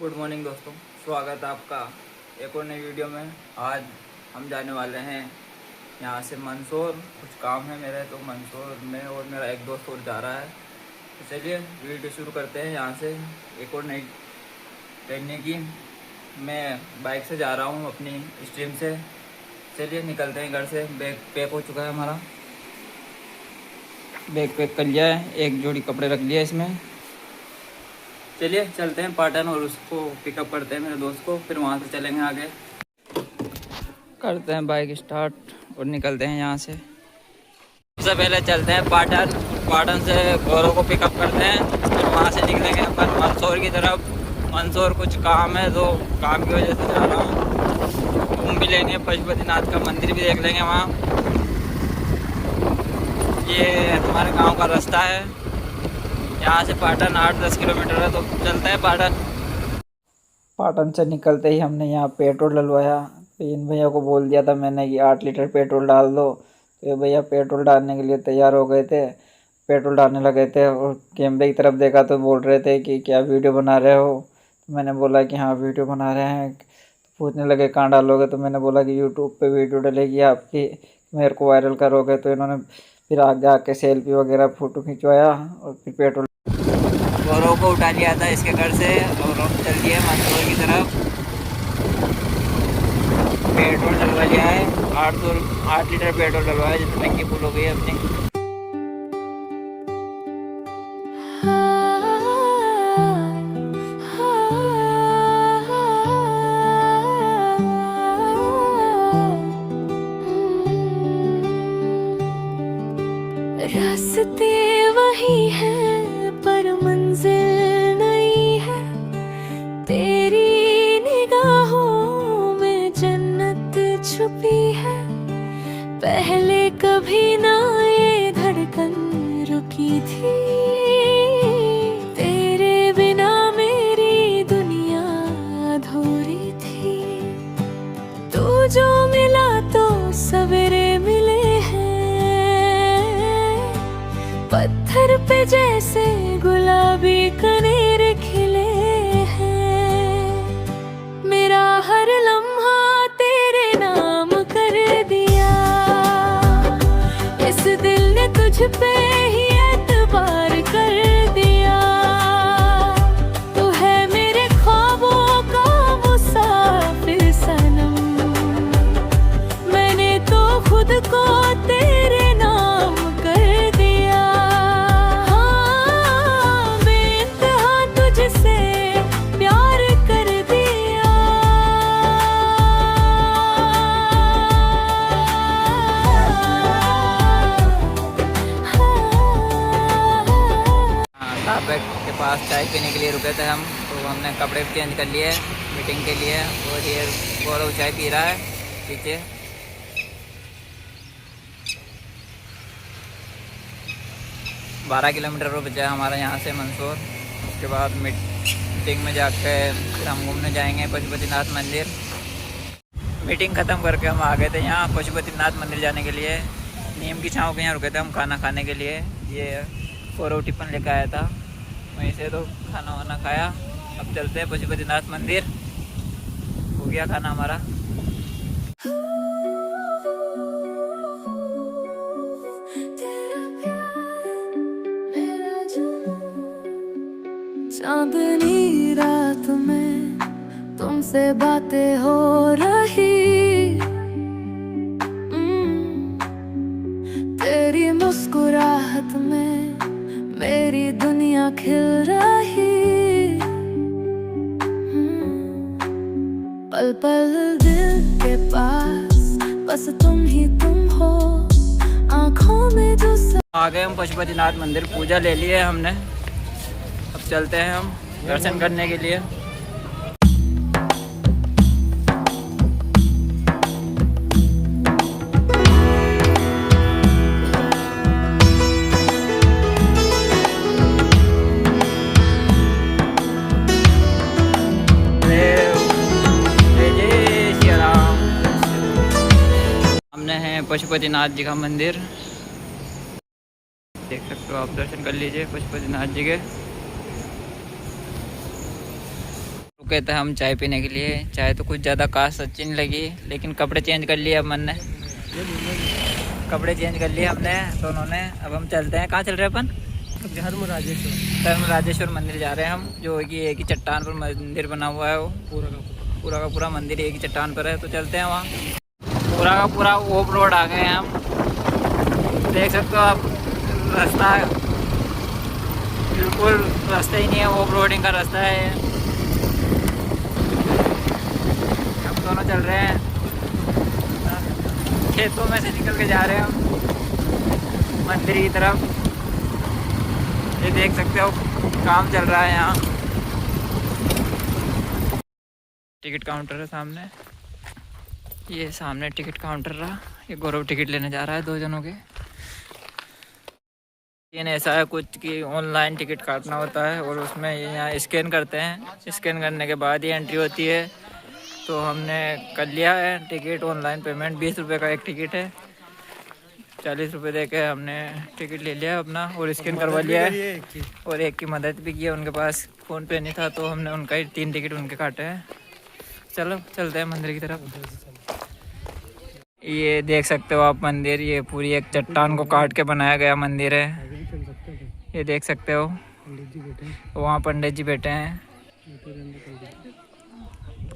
Good morning दोस्तों, स्वागत है आपका एक और नई वीडियो में। आज हम जाने वाले हैं यहाँ से मंदसौर। कुछ काम है मेरे, तो मंदसौर में और मेरा एक दोस्त और जा रहा है। तो चलिए वीडियो शुरू करते हैं यहाँ से एक और नई ट्रेनिंग की। मैं बाइक से जा रहा हूँ अपनी स्ट्रीम से। चलिए निकलते हैं घर से। बैग पैक हो चुका है हमारा, बैग पैक कर लिया है, एक जोड़ी कपड़े रख लिया इसमें। चलिए चलते हैं पाटन और उसको पिकअप करते हैं मेरे दोस्त को, फिर वहाँ से चलेंगे आगे। करते हैं बाइक स्टार्ट और निकलते हैं यहाँ से। सबसे पहले चलते हैं पाटन। पाटन से गौरव को पिकअप करते हैं, फिर वहाँ से निकलेंगे अपन मंदसौर की तरफ। मंदसौर कुछ काम है, तो काम की वजह से जा रहा हूँ। घूम भी लेंगे, पशुपतिनाथ का मंदिर भी देख लेंगे वहाँ। ये हमारे गाँव का रास्ता है, यहाँ से पाटन 8-10 किलोमीटर है, तो चलते हैं पाटन। पाटन से निकलते ही हमने यहाँ पेट्रोल डलवाया। इन भैया को बोल दिया था मैंने कि 8 लीटर पेट्रोल डाल दो, तो ये भैया पेट्रोल डालने के लिए तैयार हो गए थे। पेट्रोल डालने लगे थे और कैमरे की तरफ देखा तो बोल रहे थे कि क्या वीडियो बना रहे हो। तो मैंने बोला कि हाँ वीडियो बना रहे हैं। तो पूछने लगे कहाँ डालोगे, तो मैंने बोला कि यूट्यूब पे वीडियो डलेगी आपकी, मेरे को वायरल करोगे। तो इन्होंने फिर आगे आके सेल्फी वगैरह फ़ोटो खिंचवाया और फिर पेट्रोल गौरव को उठा लिया था इसके घर से और हम चल दिए मंदसौर की तरफ। पेट्रोल डलवा लिया है, 8 लीटर पेट्रोल डलवाया, जिसमें टंकी फुल हो गई है अपनी। रास्ते वही है पर मंजिल नहीं है, तेरी निगाहों में जन्नत छुपी है। पहले कभी ना ये धड़कन रुकी थी, तेरे बिना मेरी दुनिया अधूरी थी। तू जो मिला तो सवेरे मिले हैं, पत्थर पे जैसे गुलाबी कनेर खिले हैं। मेरा हर लम्हा तेरे नाम कर दिया, इस दिल ने तुझ पे ही एतबार कर दिया। तू है मेरे ख्वाबों का मुसाफिर सनम, मैंने तो खुद को तेरे नाम कर दिया। हाँ, बेइंतहा तुझसे प्यार कर दिया। ताबे के पास चाय पीने के लिए रुके थे हम, तो हमने कपड़े चेंज कर लिए मीटिंग के लिए। और ये गौरव चाय पी रहा है पीछे। 12 किलोमीटर हो बचा हमारा यहाँ से मंदसौर। उसके बाद मीटिंग में जाकर फिर हम घूमने जाएंगे पशुपतिनाथ मंदिर। मीटिंग ख़त्म करके हम आ गए थे यहाँ पशुपतिनाथ मंदिर जाने के लिए। नीम की छाँव के यहाँ रुके थे हम खाना खाने के लिए। ये 4 टिफिन लेकर आया था, वहीं से तो खाना वाना खाया। अब चलते हैं पशुपतिनाथ मंदिर। हो गया खाना हमारा। चांदनी रात में तुमसे बातें हो रही, तेरी मुस्कुराहट में मेरी दुनिया खिल रही। पल पल दिल के पास बस तुम ही तुम हो, आँखों में जो आ गए हम पशुपतिनाथ मंदिर। पूजा ले ली है हमने, अब चलते हैं हम दर्शन करने के लिए। हमने हैं पशुपतिनाथ जी का मंदिर, देख सकते हो आप, दर्शन कर लीजिए पशुपतिनाथ जी के। रुके थे हम चाय पीने के लिए। चाय तो कुछ ज़्यादा खास अच्छी नहीं लगी, लेकिन कपड़े चेंज कर लिए अब मन ने, कपड़े चेंज कर लिए हमने दोनों ने। अब हम चलते हैं, कहाँ चल रहे हैं अपन? धर्मराजेश्वर मंदिर जा रहे हैं हम, जो कि एक ही चट्टान पर मंदिर बना हुआ है। वो पूरा का पूरा मंदिर एक ही चट्टान पर है, तो चलते हैं वहाँ। पूरा का पूरा ऑफ रोड आ गए हैं हम, देख सकते हो आप। रास्ता बिल्कुल रास्ता ही नहीं है, ऑफ रोडिंग का रास्ता है। हम दोनों चल रहे हैं, खेतों में से निकल के जा रहे हैं हम मंदिर की तरफ। ये देख सकते हो काम चल रहा है यहाँ। टिकट काउंटर है सामने, ये सामने टिकट काउंटर रहा। ये गौरव टिकट लेने जा रहा है 2 जनों के। ये ऐसा है कुछ कि ऑनलाइन टिकट काटना होता है और उसमें यहाँ स्कैन करते हैं। स्कैन करने के बाद ही एंट्री होती है। तो हमने कर लिया है टिकट ऑनलाइन पेमेंट। 20 रुपये का एक टिकट है, 40 रुपये दे के हमने टिकट ले लिया अपना और स्कैन करवा लिया है। और एक की मदद भी की है, उनके पास फ़ोन पे नहीं था तो हमने उनका ही 3 टिकट उनके काटे हैं। चलो चलते हैं मंदिर की तरफ। ये देख सकते हो आप मंदिर, ये पूरी एक चट्टान को काट के बनाया गया मंदिर है। ये देख सकते हो, वहाँ पंडित जी बैठे हैं।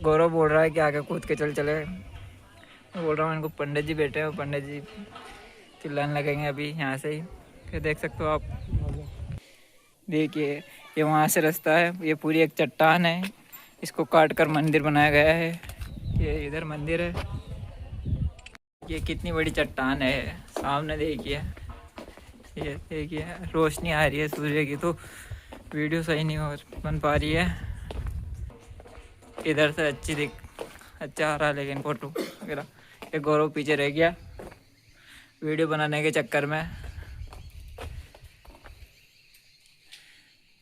गौरव बोल रहा है कि आगे कूद के चले। मैं बोल रहा हूँ इनको पंडित जी बैठे हैं, पंडित जी चिल्लाने लगेंगे अभी यहाँ से ही। ये देख सकते हो आप, देखिए ये वहाँ से रास्ता है। ये पूरी एक चट्टान है, इसको काट कर मंदिर बनाया गया है। ये इधर मंदिर है। ये कितनी बड़ी चट्टान है, सामने देखिए। ये देखिए रोशनी आ रही है सूर्य की, तो वीडियो सही नहीं बन पा रही है। इधर से अच्छा आ रहा है, लेकिन फोटो वगैरह। ये गौरव पीछे रह गया वीडियो बनाने के चक्कर में।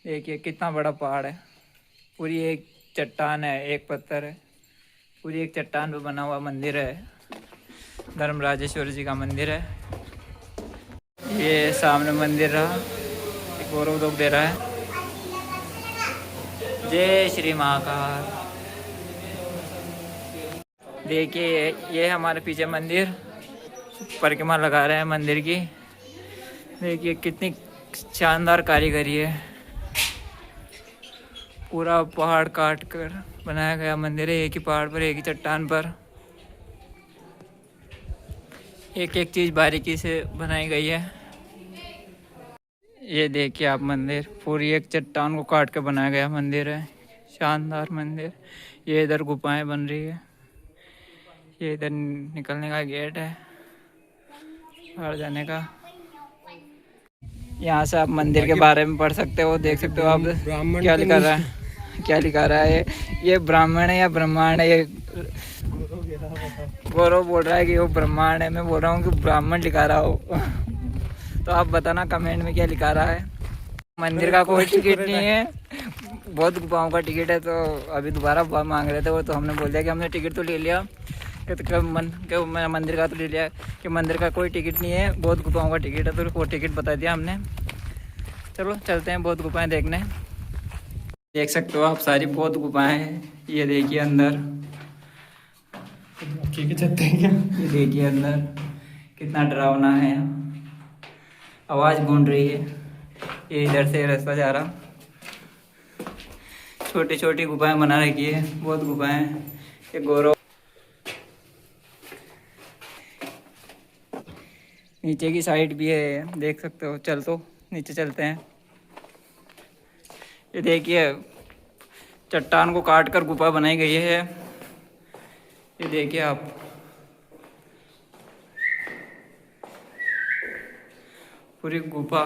देखिए कितना बड़ा पहाड़ है, पूरी एक चट्टान है, एक पत्थर है। पूरी एक चट्टान पे बना हुआ मंदिर है, धर्मराजेश्वर जी का मंदिर है। ये सामने मंदिर रहा, एक गौरव लोग दे रहा है। जय श्री महाकाल। देखिए ये हमारे पीछे मंदिर, परिक्रमा लगा रहे हैं मंदिर की। देखिए कितनी शानदार कारीगरी है। पूरा पहाड़ काट कर बनाया गया मंदिर है, एक ही पहाड़ पर, एक ही चट्टान पर। एक एक चीज़ बारीकी से बनाई गई है। ये देखिए आप मंदिर, पूरी एक चट्टान को काट के बनाया गया मंदिर है, शानदार मंदिर। ये इधर गुफाएं बन रही है, ये इधर निकलने का गेट है, बाहर जाने का। यहाँ से आप मंदिर के बारे में पढ़ सकते हो, देख सकते हो आप क्या लिखा रहा है, क्या लिखा रहा है। ये ब्राह्मण है या ब्रह्मांड है? ये गौरव बोल रहा है कि वो ब्रह्मांड है, मैं बोल रहा हूँ कि ब्राह्मण लिखा रहा हो। तो आप बताना कमेंट में क्या लिखा रहा है। मंदिर का कोई टिकट नहीं है, बहुत गुफाओं का टिकट है। तो अभी दोबारा मांग रहे थे वो, तो हमने बोल दिया कि हमने टिकट तो ले लिया, कि मैं मंदिर का तो ले लिया, कि मंदिर का कोई टिकट नहीं है, बहुत गुफाओं का टिकट है। तो वो टिकट बता दिया हमने। चलो चलते हैं बहुत गुफाएं देखने। देख सकते हो आप सारी बहुत गुफाएं हैं। ये देखिए अंदर, ये देखिए अंदर कितना डरावना है, आवाज़ गूंज रही है। ये इधर से रास्ता जा रहा, छोटी छोटी गुफाएं बना रखी है, बहुत गुफाएं। ये गौरव नीचे की साइड भी है, देख सकते हो। चल तो नीचे चलते हैं। ये देखिए चट्टान को काट कर गुफा बनाई गई है। ये देखिए आप, पूरी गुफा।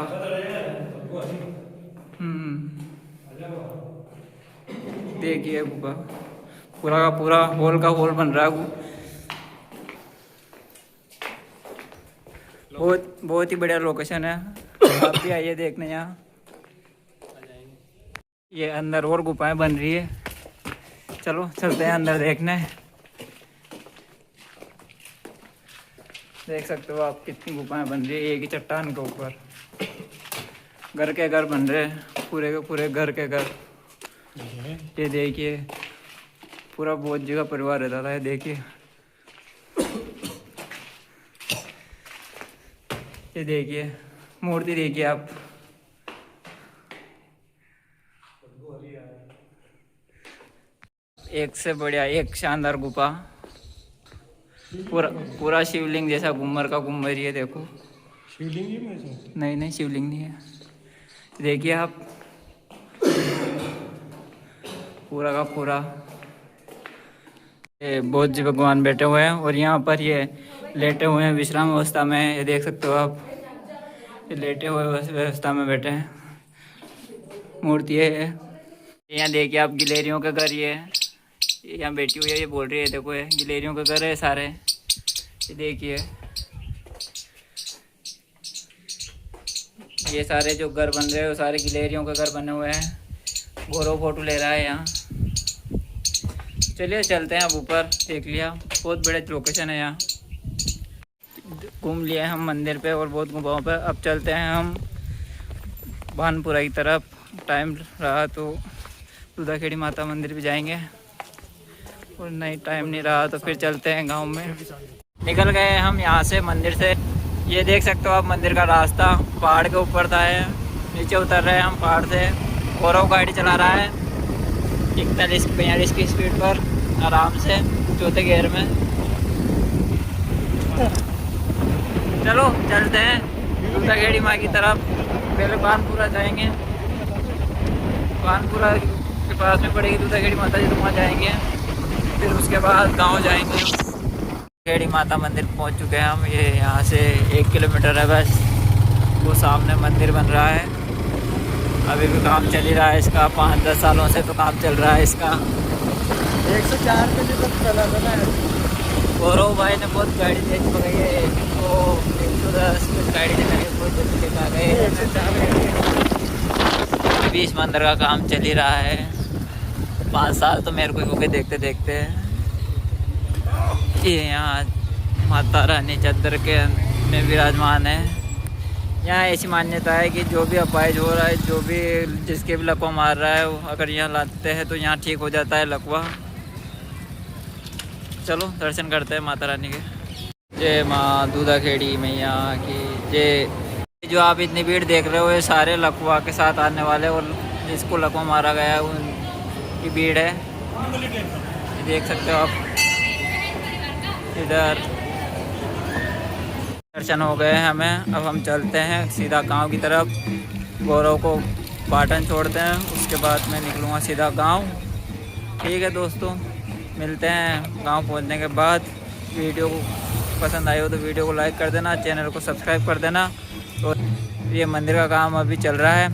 देखिए गुफा, पूरा का पूरा हॉल का हॉल बन रहा है। बहुत ही बढ़िया लोकेशन है, आप भी आइए देखने यहाँ। ये अंदर और गुफाएं बन रही है, चलो चलते हैं अंदर देखने। देख सकते हो आप कितनी गुफाएं बन रही है एक ही चट्टान के ऊपर। घर के घर बन रहे हैं, पूरे के पूरे घर के घर। ये देखिए पूरा बोध जी का परिवार रहता था। देखिए ये देखिए मूर्ति देखिए आप। एक से बढ़िया एक शानदार गुफा, पूरा पूरा शिवलिंग जैसा घूमर का घूमर ही है। देखो शिवलिंग ही में नहीं नहीं शिवलिंग नहीं है। देखिए आप पूरा का पूरा ये बौद्ध जी भगवान बैठे हुए हैं और यहाँ पर ये लेटे हुए हैं विश्राम अवस्था में। ये देख सकते हो आप, ये लेटे हुए अवस्था में बैठे हैं। मूर्ति है यहाँ। देखिए आप गिलेरियों का घर ये यहाँ बैठी हुई है। ये बोल रही है देखो ये गिलेरियों का घर है सारे। ये देखिए ये सारे जो घर बन रहे हैं वो सारे गिलेरियों के घर बने हुए हैं। गौरव फोटो ले रहा है यहाँ। चलिए चलते हैं अब ऊपर। देख लिया बहुत बड़े लोकेशन है यहाँ। घूम लिए हम मंदिर पे और बहुत गुफाओं पे। अब चलते हैं हम भानपुरा की तरफ। टाइम रहा तो दूधाखेड़ी माता मंदिर भी जाएंगे और नहीं टाइम नहीं रहा तो फिर चलते हैं गांव में। निकल गए हम यहाँ से मंदिर से। ये देख सकते हो आप मंदिर का रास्ता पहाड़ के ऊपर था है। नीचे उतर रहे हैं हम पहाड़ से। गौरव गाड़ी चला रहा है 41-42 की स्पीड पर आराम से चौथे गियर में। चलो चलते हैं दूधाखेड़ी माँ की तरफ। पहले भानपुरा जाएंगे, भानपुरा के पास में पड़ेगी दूधाखेड़ी माता जी, तो वहाँ जाएंगे। फिर उसके बाद गांव जाएंगे। खेड़ी माता मंदिर पहुंच चुके हैं हम। ये यहाँ से 1 किलोमीटर है बस। वो सामने मंदिर बन रहा है। अभी भी काम चल ही रहा है इसका। 5-10 सालों से तो काम चल रहा है इसका। 104 पे तक चला था ना। गौरव भाई ने बहुत गाड़ी तेज पकड़ी है तो 110 पे गाड़ी चला के बहुत जल्दी लेकर आ गए। 104 अभी इस मंदिर का काम चल ही रहा है। 5 साल तो मेरे को हो गए देखते देखते। ये यहाँ माता रानी चद्दर के में विराजमान है। यहाँ ऐसी मान्यता है कि जो भी अपाहिज हो रहा है, जो भी जिसके भी लकवा मार रहा है, अगर यहाँ लाते हैं तो यहाँ ठीक हो जाता है लकवा। चलो दर्शन करते हैं माता रानी के। जय माँ दूधाखेड़ी मैया की जय। जो आप इतनी भीड़ देख रहे हो ये सारे लकवा के साथ आने वाले और जिसको लकवा मारा गया है उनकी भीड़ है। ये देख सकते हो आप। इधर दर्शन हो गए हमें। अब हम चलते हैं सीधा गांव की तरफ। गौरव को पाटन छोड़ते हैं, उसके बाद मैं निकलूँगा सीधा गांव। ठीक है दोस्तों, मिलते हैं गांव पहुंचने के बाद। वीडियो को पसंद आई हो तो वीडियो को लाइक कर देना, चैनल को सब्सक्राइब कर देना। तो ये मंदिर का काम अभी चल रहा है।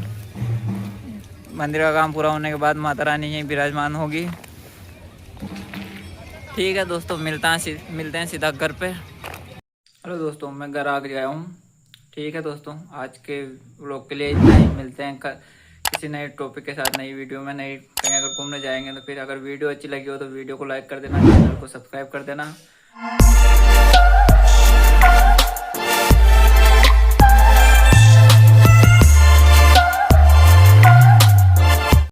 मंदिर का काम पूरा होने के बाद माता रानी यहीं विराजमान होगी। ठीक है दोस्तों, मिलते हैं सीधा घर पे। हेलो दोस्तों, मैं घर आ गया हूँ। ठीक है दोस्तों, आज के व्लॉग के लिए इतना ही। मिलते हैं किसी नए टॉपिक के साथ नई वीडियो में। नई कहीं अगर घूमने जाएंगे तो फिर अगर वीडियो अच्छी लगी हो तो वीडियो को लाइक कर देना, चैनल को सब्सक्राइब कर देना।